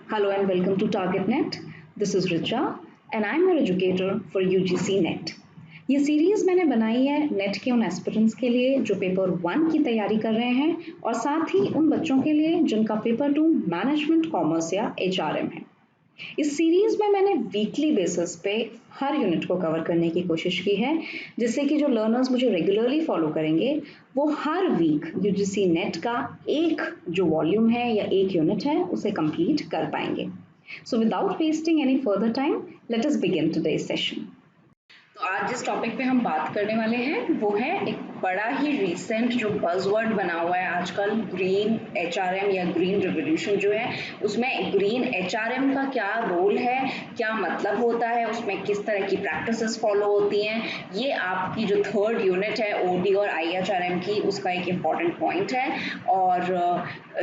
Hello and welcome to TargetNet. This is Richa and I'm your educator for UGC NET. ये series मैंने बनाई है net के उन एस्पिरेंट्स के लिए जो पेपर 1 की तैयारी कर रहे हैं और साथ ही उन बच्चों के लिए जिनका पेपर 2 मैनेजमेंट कॉमर्स या HRM है। इस सीरीज में मैंने वीकली बेसिस पे हर यूनिट को कवर करने की कोशिश की है जिससे कि जो लर्नर्स मुझे रेगुलरली फॉलो करेंगे वो हर वीक यूजीसी नेट का एक जो वॉल्यूम है या एक यूनिट है उसे कंप्लीट कर पाएंगे। So without wasting any further time let us begin today's session. तो आज जिस टॉपिक पे हम बात करने वाले हैं वो है एक बड़ा ही रिसेंट जो बज़वर्ड बना हुआ है आजकल, ग्रीन एचआरएम या ग्रीन रिवोल्यूशन जो है, उसमें ग्रीन एचआरएम का क्या रोल है, क्या मतलब होता है, उसमें किस तरह की प्रैक्टिसेस फॉलो होती हैं, ये आपकी जो थर्ड यूनिट है ओडी और आईएचआरएम की उसका एक इम्पॉर्टेंट पॉइंट है। और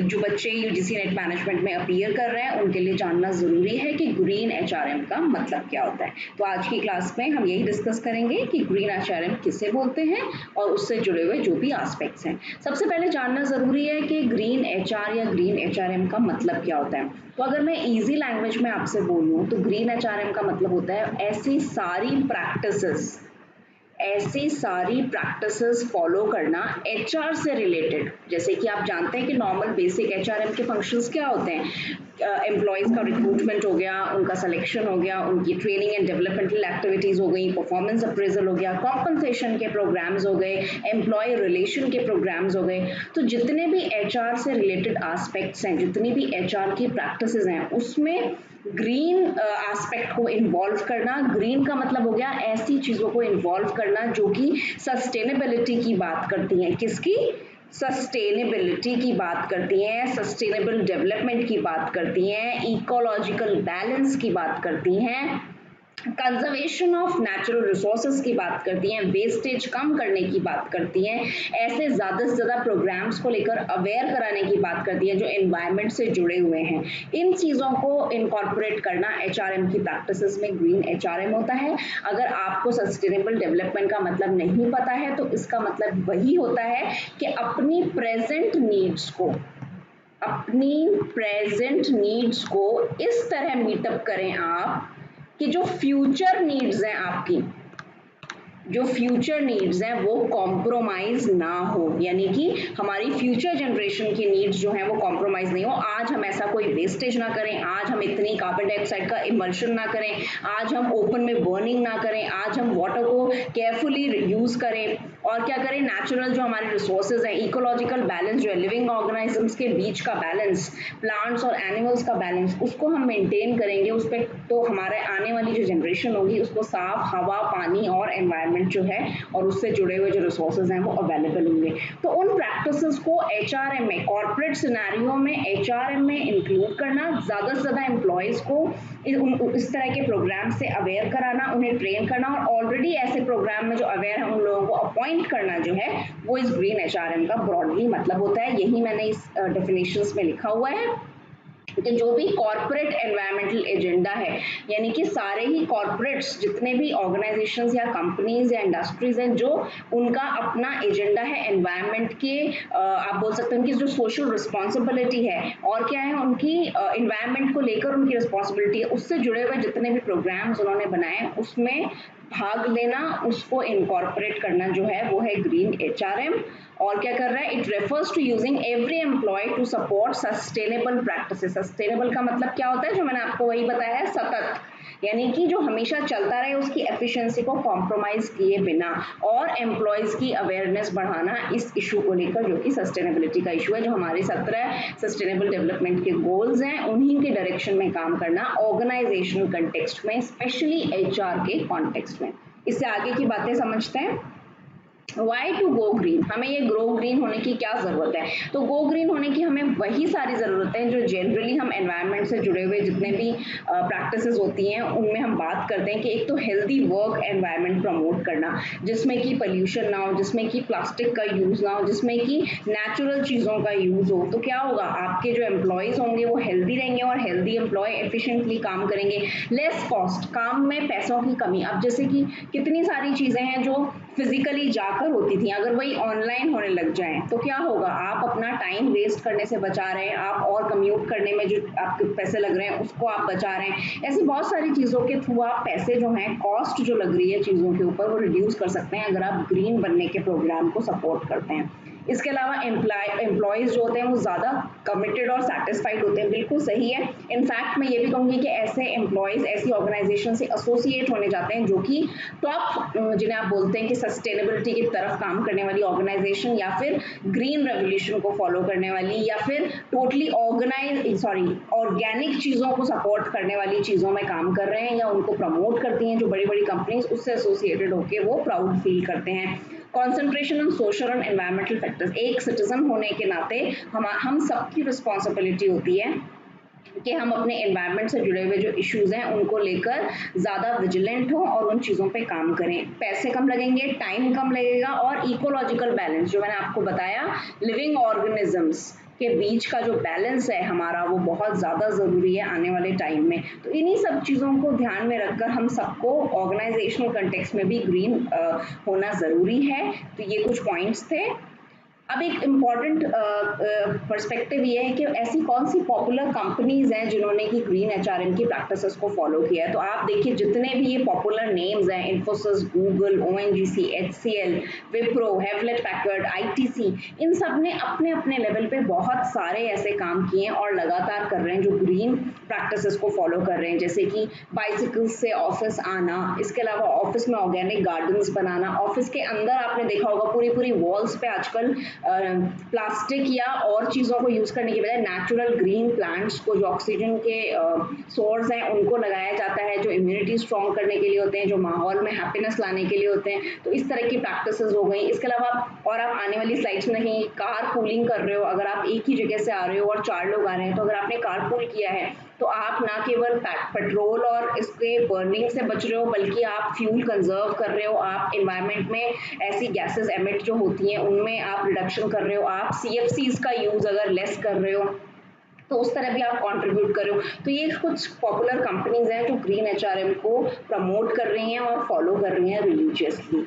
जो बच्चे यूजीसी नेट मैनेजमेंट में अपीयर कर रहे हैं उनके लिए जानना ज़रूरी है कि ग्रीन एचआरएम का मतलब क्या होता है। तो आज की क्लास में हम यही डिस्कस करेंगे कि ग्रीन एचआरएम किसे बोलते हैं और उससे जुड़े हुए जो भी एस्पेक्ट्स हैं। सबसे पहले जानना ज़रूरी है कि ग्रीन एचआर या ग्रीन एचआरएम का मतलब क्या होता है। तो अगर मैं इजी लैंग्वेज में आपसे बोलूँ तो ग्रीन एचआरएम का मतलब होता है ऐसी सारी प्रैक्टिसेस फॉलो करना एचआर से रिलेटेड। जैसे कि आप जानते हैं कि नॉर्मल बेसिक एचआरएम के फंक्शंस क्या होते हैं, एम्प्लॉयज़ का रिक्रूटमेंट हो गया, उनका सिलेक्शन हो गया, उनकी ट्रेनिंग एंड डेवलपमेंटल एक्टिविटीज़ हो गई, परफॉर्मेंस अप्रेजल हो गया, कॉम्पनसेशन के प्रोग्राम्स हो गए, एम्प्लॉय रिलेशन के प्रोग्राम्स हो गए। तो जितने भी एचआर से रिलेटेड एस्पेक्ट्स हैं, जितनी भी एचआर की प्रैक्टिसेस हैं, उसमें ग्रीन एस्पेक्ट को इन्वॉल्व करना। ग्रीन का मतलब हो गया ऐसी चीज़ों को इन्वॉल्व करना जो कि सस्टेनेबिलिटी की बात करती हैं। किसकी? सस्टेनेबिलिटी की बात करती हैं, सस्टेनेबल डेवलपमेंट की बात करती हैं, इकोलॉजिकल बैलेंस की बात करती हैं, कंजर्वेशन ऑफ नेचुरल रिसोर्सेज की बात करती हैं, वेस्टेज कम करने की बात करती हैं, ऐसे ज़्यादा से ज़्यादा प्रोग्राम्स को लेकर अवेयर कराने की बात करती हैं जो एनवायरनमेंट से जुड़े हुए हैं। इन चीज़ों को इनकॉर्पोरेट करना एचआरएम की प्रैक्टिसेस में ग्रीन एचआरएम होता है। अगर आपको सस्टेनेबल डेवलपमेंट का मतलब नहीं पता है तो इसका मतलब वही होता है कि अपनी प्रेजेंट नीड्स को इस तरह मीटअप करें आप कि जो फ्यूचर नीड्स हैं वो कॉम्प्रोमाइज ना हो, यानी कि हमारी फ्यूचर जनरेशन की नीड्स जो हैं वो कॉम्प्रोमाइज नहीं हो। आज हम ऐसा कोई वेस्टेज ना करें, आज हम इतनी कार्बन डाइऑक्साइड का इमल्शन ना करें, आज हम ओपन में बर्निंग ना करें, आज हम वाटर को केयरफुली यूज करें और क्या करें, नेचुरल जो हमारे रिसोर्सेज हैं, इकोलॉजिकल बैलेंस जो है, लिविंग ऑर्गेनिजम्स के बीच का बैलेंस, प्लांट्स और एनिमल्स का बैलेंस, उसको हम मेंटेन करेंगे। उस पर तो हमारे आने वाली जो जनरेशन होगी उसको साफ हवा, पानी और एनवायरनमेंट जो है और उससे जुड़े हुए जो रिसोर्सेज हैं वो अवेलेबल होंगे। तो उन प्रैक्टिसेस को एचआरएम में, कॉर्पोरेट सिनेरियो में एचआरएम में इंक्लूड करना, ज़्यादा से ज़्यादा एम्प्लॉयज़ को इस तरह के प्रोग्राम से अवेयर कराना, उन्हें ट्रेन करना और ऑलरेडी ऐसे प्रोग्राम में जो अवेयर है उन लोगों को अपॉइंट करना जो है वो इस ग्रीन एचआरएम का ब्रॉडली मतलब होता है। यही मैंने इस डेफिनेशंस में लिखा हुआ है कि जो भी कॉर्पोरेट एनवायरमेंटल एजेंडा है, यानी कि सारे ही कॉर्पोरेट्स, जितने भी ऑर्गेनाइजेशंस या कंपनीज या इंडस्ट्रीज हैं, जो उनका अपना एजेंडा है एनवायरनमेंट के, आप बोल सकते हैं उनकी जो सोशल रिस्पॉन्सिबिलिटी है और क्या है उनकी एनवायरनमेंट को लेकर उनकी रिस्पॉन्सिबिलिटी है, उससे जुड़े हुए जितने भी प्रोग्राम्स उन्होंने बनाए उसमें भाग लेना, उसको इनकॉर्पोरेट करना जो है वो है ग्रीन एचआरएम। और क्या कर रहा है, it refers to using every employ to support sustainable practices. Sustainable का मतलब क्या होता है, जो मैंने आपको वही बताया है, सतत, यानी कि जो हमेशा चलता रहे, उसकी एफिशिएंसी को कॉम्प्रोमाइज किए बिना, और एम्प्लॉयज की अवेयरनेस बढ़ाना इस इशू को लेकर जो कि सस्टेनेबिलिटी का इशू है। जो हमारे 17 सस्टेनेबल डेवलपमेंट के गोल्स हैं उन्हीं के डायरेक्शन में काम करना ऑर्गेनाइजेशनल कंटेक्स्ट में, स्पेशली एचआर के कॉन्टेक्स्ट में। इससे आगे की बातें समझते हैं। वाई टू गो ग्रीन, हमें ये ग्रो ग्रीन होने की क्या ज़रूरत है। तो गो ग्रीन होने की हमें वही सारी ज़रूरत है जो जनरली हम एनवायरनमेंट से जुड़े हुए जितने भी प्रैक्टिसेस होती हैं उनमें हम बात करते हैं कि एक तो हेल्दी वर्क एनवायरनमेंट प्रमोट करना, जिसमें कि पोल्यूशन ना हो, जिसमें कि प्लास्टिक का यूज़ ना हो, जिसमें कि नेचुरल चीज़ों का यूज़ हो। तो क्या होगा, आपके जो एम्प्लॉयज़ होंगे वो हेल्दी रहेंगे और हेल्दी एम्प्लॉय एफिशिएंटली काम करेंगे, लेस कॉस्ट, काम में पैसों की कमी। अब जैसे कि कितनी सारी चीज़ें हैं जो फिजिकली जाकर होती थी, अगर वही ऑनलाइन होने लग जाए तो क्या होगा? आप अपना टाइम वेस्ट करने से बचा रहे हैं, आप और कम्यूट करने में जो आपके पैसे लग रहे हैं उसको आप बचा रहे हैं। ऐसी बहुत सारी चीज़ों के थ्रू आप पैसे जो हैं, कॉस्ट जो लग रही है चीज़ों के ऊपर, वो रिड्यूस कर सकते हैं अगर आप ग्रीन बनने के प्रोग्राम को सपोर्ट करते हैं। इसके अलावा एम्प्लॉयज़ जो होते हैं वो ज़्यादा कमिटेड और सेटिस्फाइड होते हैं, बिल्कुल सही है। इनफैक्ट मैं ये भी कहूँगी कि ऐसे एम्प्लॉयज़ ऐसी ऑर्गेनाइजेशन से एसोसिएट होने जाते हैं जो कि टॉप, जिन्हें आप बोलते हैं कि सस्टेनेबिलिटी की तरफ काम करने वाली ऑर्गेनाइजेशन, या फिर ग्रीन रेवोल्यूशन को फॉलो करने वाली, या फिर टोटली ऑर्गेनिक चीज़ों को सपोर्ट करने वाली चीज़ों में काम कर रहे हैं, या उनको प्रमोट करती हैं जो बड़ी बड़ी कंपनीज, उससे एसोसिएटेड होकर वो प्राउड फील करते हैं। Concentration on social and environmental factors, एक सिटीजन होने के नाते हम सबकी रिस्पॉन्सिबिलिटी होती है कि हम अपने एनवायरनमेंट से जुड़े हुए जो इश्यूज हैं उनको लेकर ज़्यादा विजिलेंट हो और उन चीज़ों पे काम करें। पैसे कम लगेंगे, टाइम कम लगेगा, और इकोलॉजिकल बैलेंस जो मैंने आपको बताया, लिविंग ऑर्गेनिजम्स के बीच का जो बैलेंस है हमारा, वो बहुत ज़्यादा ज़रूरी है आने वाले टाइम में। तो इन्हीं सब चीज़ों को ध्यान में रखकर हम सबको ऑर्गेनाइजेशनल कंटेक्स्ट में भी ग्रीन होना ज़रूरी है। तो ये कुछ पॉइंट्स थे। अब एक इम्पॉर्टेंट पर्सपेक्टिव ये है कि ऐसी कौन सी पॉपुलर कंपनीज हैं जिन्होंने की ग्रीन एचआरएम की प्रैक्टिसेस को फॉलो किया है। तो आप देखिए जितने भी ये पॉपुलर नेम्स हैं, Infosys, Google, ONGC, HCL, Wipro, Hewlett Packard, ITC, इन सब ने अपने अपने लेवल पे बहुत सारे ऐसे काम किए हैं और लगातार कर रहे हैं जो ग्रीन प्रैक्टिसेस को फॉलो कर रहे हैं, जैसे कि बाइसिकल से ऑफिस आना, इसके अलावा ऑफिस में ऑर्गेनिक गार्डन्स बनाना, ऑफिस के अंदर आपने देखा होगा पूरी पूरी वॉल्स पे आजकल प्लास्टिक या और चीज़ों को यूज़ करने की बजाय नेचुरल ग्रीन प्लांट्स को, जो ऑक्सीजन के सोर्स हैं, उनको लगाया जाता है, जो इम्यूनिटी स्ट्रॉन्ग करने के लिए होते हैं, जो माहौल में हैप्पीनेस लाने के लिए होते हैं। तो इस तरह की प्रैक्टिसेस हो गई। इसके अलावा और आप आने वाली स्लाइड्स में देखेंगे, कार पूलिंग कर रहे हो, अगर आप एक ही जगह से आ रहे हो और 4 लोग आ रहे हैं, तो अगर आपने कार पूल किया है तो आप ना केवल पेट्रोल और इसके बर्निंग से बच रहे हो, बल्कि आप फ्यूल कंजर्व कर रहे हो, आप एनवायरनमेंट में ऐसी गैसेस एमिट जो होती हैं उनमें आप रिडक्शन कर रहे हो, आप सीएफसीज का यूज अगर लेस कर रहे हो तो उस तरह भी आप कंट्रीब्यूट कर रहे हो। तो ये कुछ पॉपुलर कंपनीज हैं जो ग्रीन एचआरएम को प्रमोट कर रही हैं और फॉलो कर रही हैं रिलीजियसली।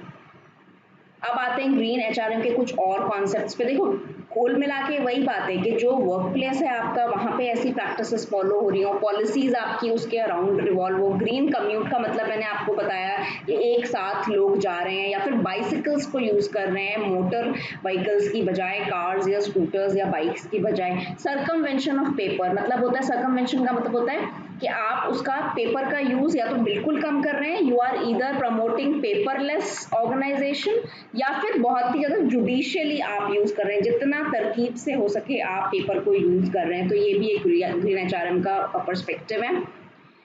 अब आते हैं ग्रीन एचआरएम के कुछ और कॉन्सेप्ट्स पे। देखो कुल मिला के वही बात है कि जो वर्क प्लेस है आपका, वहाँ पे ऐसी प्रैक्टिसेस फॉलो हो रही हो, पॉलिसीज आपकी उसके अराउंड रिवॉल्व हो। ग्रीन कम्यूट का मतलब मैंने आपको बताया कि एक साथ लोग जा रहे हैं या फिर बाइसिकल्स को यूज कर रहे हैं मोटर व्हीकल्स की बजाय, कार्स या स्कूटर्स या बाइक्स की बजाय। सर्कमवेंशन ऑफ पेपर मतलब होता है, सर्कमवेंशन का मतलब होता है कि आप उसका पेपर का यूज या तो बिल्कुल कम कर रहे हैं, you are either promoting paperless organisation, या फिर बहुत ही ज्यादा जुडिशियली आप यूज कर रहे हैं, जितना तरकीब से हो सके आप पेपर को यूज कर रहे हैं। तो ये भी एक ग्रीन एचआरएम का पर्सपेक्टिव है।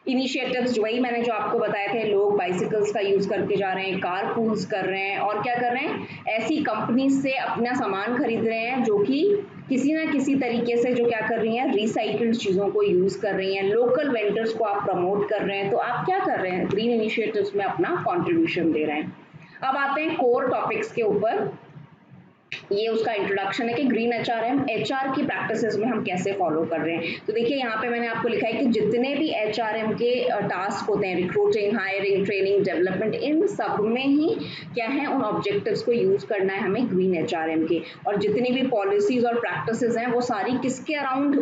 इनिशिएटिव्स वही मैंने जो आपको बताए थे, लोग बाइसिकल्स का यूज करके जा रहे हैं, कार पूल्स कर रहे हैं, और क्या कर रहे हैं, ऐसी कंपनी से अपना सामान खरीद रहे हैं जो कि किसी ना किसी तरीके से जो क्या कर रही हैं, रिसाइकिल्ड चीज़ों को यूज कर रही हैं। लोकल वेंडर्स को आप प्रमोट कर रहे हैं। तो आप क्या कर रहे हैं, ग्रीन इनिशिएटिव्स में अपना कॉन्ट्रीब्यूशन दे रहे हैं। अब आते हैं कोर टॉपिक्स के ऊपर। ये उसका इंट्रोडक्शन है कि ग्रीन एचआरएम एचआर की प्रैक्टिसेस में हम कैसे फॉलो कर रहे हैं। तो देखिए यहाँ पे मैंने आपको लिखा है कि जितने भी एचआरएम के टास्क होते हैं, रिक्रूटिंग, हायरिंग, ट्रेनिंग, डेवलपमेंट, इन सब में ही क्या है, उन ऑब्जेक्टिव्स को यूज करना है हमें ग्रीन एचआरएम के। और जितनी भी पॉलिसीज और प्रैक्टिसेस हैं वो सारी किसके अराउंड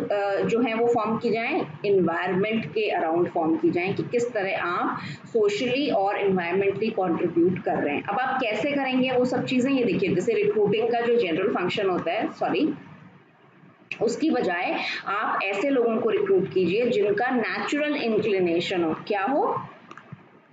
जो है वो फॉर्म की जाए, इन्वायरमेंट के अराउंड फॉर्म की जाए, कि किस तरह आप सोशली और इन्वायरमेंटली कॉन्ट्रीब्यूट कर रहे हैं। अब आप कैसे करेंगे वो सब चीजें, ये देखिए, जैसे रिक्रूटिंग का जो जनरल फंक्शन होता है, सॉरी, उसकी बजाय आप ऐसे लोगों को रिक्रूट कीजिए जिनका नेचुरल इंक्लिनेशन हो, क्या हो,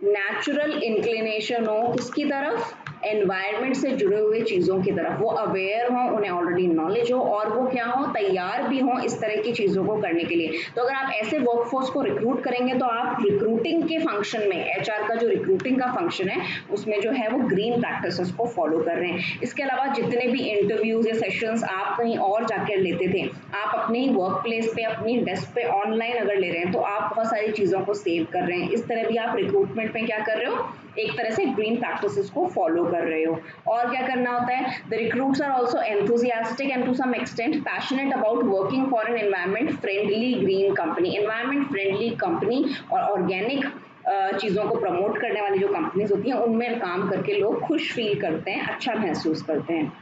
नेचुरल इंक्लिनेशन हो किसकी तरफ, एनवायरनमेंट से जुड़े हुए चीजों की तरफ, वो अवेयर हो, उन्हें ऑलरेडी नॉलेज हो, और वो क्या हो, तैयार भी हो इस तरह की चीजों को करने के लिए। तो अगर आप ऐसे वर्कफोर्स को रिक्रूट करेंगे तो आप रिक्रूटिंग के फंक्शन में, एचआर का जो रिक्रूटिंग का फंक्शन है उसमें जो है वो ग्रीन प्रैक्टिसेस को फॉलो कर रहे हैं। इसके अलावा जितने भी इंटरव्यूज या सेशंस आप कहीं और जाकर लेते थे, आप अपने ही वर्क प्लेस पे, अपनी डेस्क पे ऑनलाइन अगर ले रहे हैं तो आप बहुत सारी चीजों को सेव कर रहे हैं। इस तरह भी आप रिक्रूटमेंट में क्या कर रहे हो, एक तरह से ग्रीन प्रैक्टिसेस को फॉलो कर रहे हो। और क्या करना होता है, the recruits are also enthusiastic and to some extent passionate about working for an environment friendly green company. Environment friendly company और ऑर्गेनिक चीज़ों को प्रमोट करने वाली जो कंपनीज होती हैं उनमें काम करके लोग खुश फील करते हैं, अच्छा महसूस करते हैं।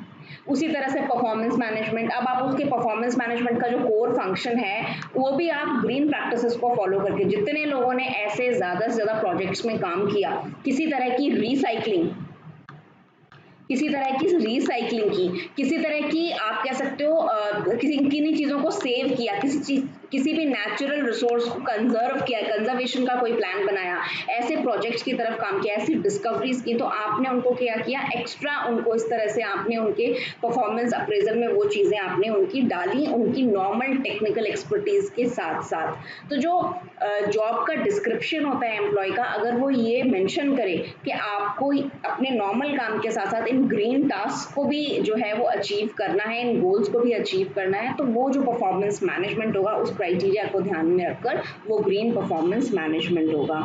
उसी तरह से परफॉर्मेंस मैनेजमेंट, अब आप उसके परफॉर्मेंस मैनेजमेंट का जो कोर फंक्शन है वो भी आप ग्रीन प्रैक्टिसेस को फॉलो करके, जितने लोगों ने ऐसे ज़्यादा से ज़्यादा प्रोजेक्ट्स में काम किया, किसी तरह की रिसाइकलिंग किसी तरह की आप कह सकते हो किसी किन्हीं चीज़ों को सेव किया, किसी भी नेचुरल रिसोर्स को कंजर्व किया, कंजर्वेशन का कोई प्लान बनाया, ऐसे प्रोजेक्ट्स की तरफ काम किया, ऐसी डिस्कवरीज की, तो आपने उनको क्या किया, एक्स्ट्रा उनको इस तरह से आपने उनके परफॉर्मेंस अप्रेजल में वो चीज़ें आपने उनकी डाली, उनकी नॉर्मल टेक्निकल एक्सपर्टीज के साथ साथ। तो जो जॉब का डिस्क्रिप्शन होता है एम्प्लॉय का, अगर वो ये मेंशन करे कि आपको अपने नॉर्मल काम के साथ साथ इन ग्रीन टास्क को भी जो है वो अचीव करना है, इन गोल्स को भी अचीव करना है, तो वो जो परफॉर्मेंस मैनेजमेंट होगा उस क्राइटेरिया को ध्यान में रखकर वो ग्रीन परफॉर्मेंस मैनेजमेंट होगा।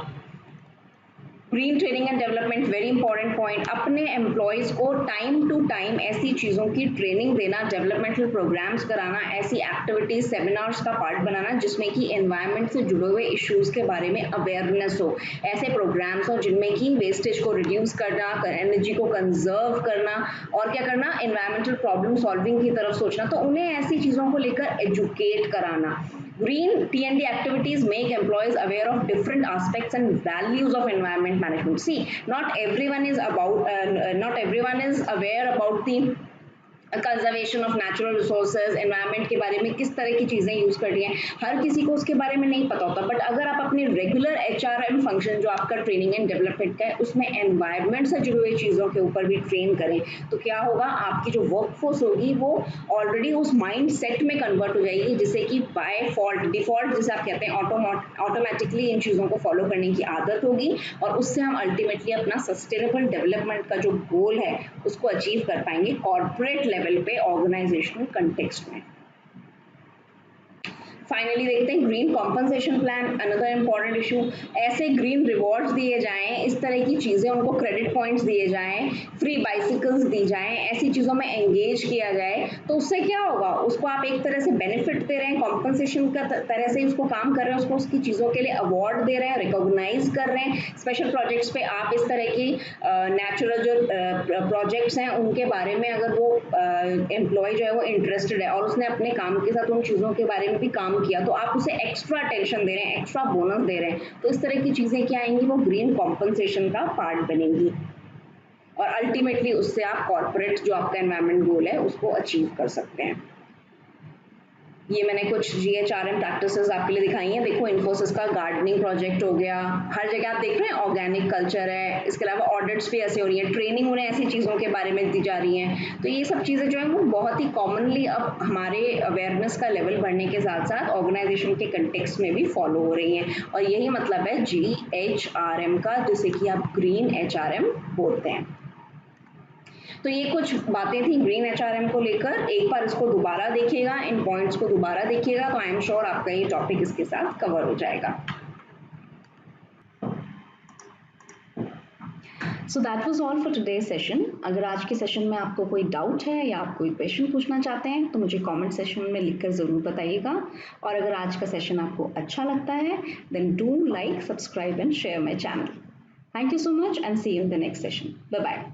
Green training and development, very important point, अपने एम्प्लॉयज़ को टाइम टू टाइम ऐसी चीज़ों की ट्रेनिंग देना, डेवलपमेंटल प्रोग्राम्स कराना, ऐसी एक्टिविटीज सेमिनार्स का पार्ट बनाना जिसमें कि एनवायरनमेंट से जुड़े हुए इश्यूज़ के बारे में अवेयरनेस हो, ऐसे प्रोग्राम्स हो जिनमें कि वेस्टेज को रिड्यूस करना, एनर्जी को कंजर्व करना और क्या करना, एनवायरमेंटल प्रॉब्लम सॉल्विंग की तरफ सोचना, तो उन्हें ऐसी चीज़ों को लेकर एजुकेट कराना। Green T&D activities make employees aware of different aspects and values of environment management. See, not everyone is aware about the conservation of natural resources, environment के बारे में किस तरह की चीज़ें यूज़ करनी है, हर किसी को उसके बारे में नहीं पता होता। बट अगर आप अपने रेगुलर HRM फंक्शन जो आपका ट्रेनिंग एंड डेवलपमेंट का है उसमें एनवायरनमेंट से जुड़ी हुई चीज़ों के ऊपर भी ट्रेन करें, तो क्या होगा, आपकी जो वर्कफोर्स होगी वो ऑलरेडी उस माइंड सेट में कन्वर्ट हो जाएगी, जिससे कि बाय डिफॉल्ट जिसे आप कहते हैं ऑटोमेटिकली इन चीज़ों को फॉलो करने की आदत होगी और उससे हम अल्टीमेटली अपना सस्टेनेबल डेवलपमेंट का जो गोल है उसको अचीव कर पाएंगे कॉर्पोरेट लेवल पे, ऑर्गेनाइजेशनल कंटेक्स्ट में। फाइनली देखते हैं green compensation plan, another important issue. ऐसे ग्रीन रिवॉर्ड्स दिए जाएं, इस तरह की चीज़ें, उनको क्रेडिट पॉइंट्स दिए जाएं, फ्री बाइसिकल्स दी जाएं, ऐसी चीज़ों में एंगेज किया जाए, तो उससे क्या होगा, उसको आप एक तरह से बेनिफिट दे रहे हैं, कॉम्पनसेशन का तरह से उसको काम कर रहे हैं, उसको उसकी चीज़ों के लिए अवार्ड दे रहे हैं, रिकॉग्नाइज कर रहे हैं। स्पेशल प्रोजेक्ट्स पे आप इस तरह की नेचुरल जो प्रोजेक्ट्स हैं उनके बारे में अगर वो एम्प्लॉय जो है वो इंटरेस्टेड है और उसने अपने काम के साथ उन चीज़ों के बारे में भी काम किया, तो आप उसे एक्स्ट्रा अटेंशन दे रहे हैं, एक्स्ट्रा बोनस दे रहे हैं, तो इस तरह की चीज़ें क्या आएंगी, वो ग्रीन कॉम्पनसेशन का पार्ट बनेंगी और अल्टीमेटली उससे आप कॉर्पोरेट जो आपका एनवायरनमेंट गोल है उसको अचीव कर सकते हैं। ये मैंने कुछ GHRM प्रैक्टिसेस आपके लिए दिखाई हैं। देखो, इन्फोसिस का गार्डनिंग प्रोजेक्ट हो गया, हर जगह आप देख रहे हैं ऑर्गेनिक कल्चर है, इसके अलावा ऑडिट्स भी ऐसे हो रही है, ट्रेनिंग उन्हें ऐसी चीज़ों के बारे में दी जा रही हैं। तो ये सब चीज़ें जो है वो बहुत ही कॉमनली अब हमारे अवेयरनेस का लेवल बढ़ने के साथ साथ ऑर्गेनाइजेशन के कंटेक्स्ट में भी फॉलो हो रही हैं और यही मतलब है GHRM का, जिसे कि आप ग्रीन HRM बोलते हैं। तो ये कुछ बातें थी ग्रीन HRM को लेकर। एक बार इसको दोबारा देखिएगा, इन पॉइंट्स को दोबारा देखिएगा, तो आई एम श्योर आपका ये टॉपिक इसके साथ कवर हो जाएगा। So that was all for today's session. अगर आज के सेशन में आपको कोई डाउट है या आप कोई क्वेश्चन पूछना चाहते हैं तो मुझे कमेंट सेक्शन में लिखकर ज़रूर बताइएगा। और अगर आज का सेशन आपको अच्छा लगता है then do like, subscribe and share my channel. Thank you so much and see you in the next session. Bye bye.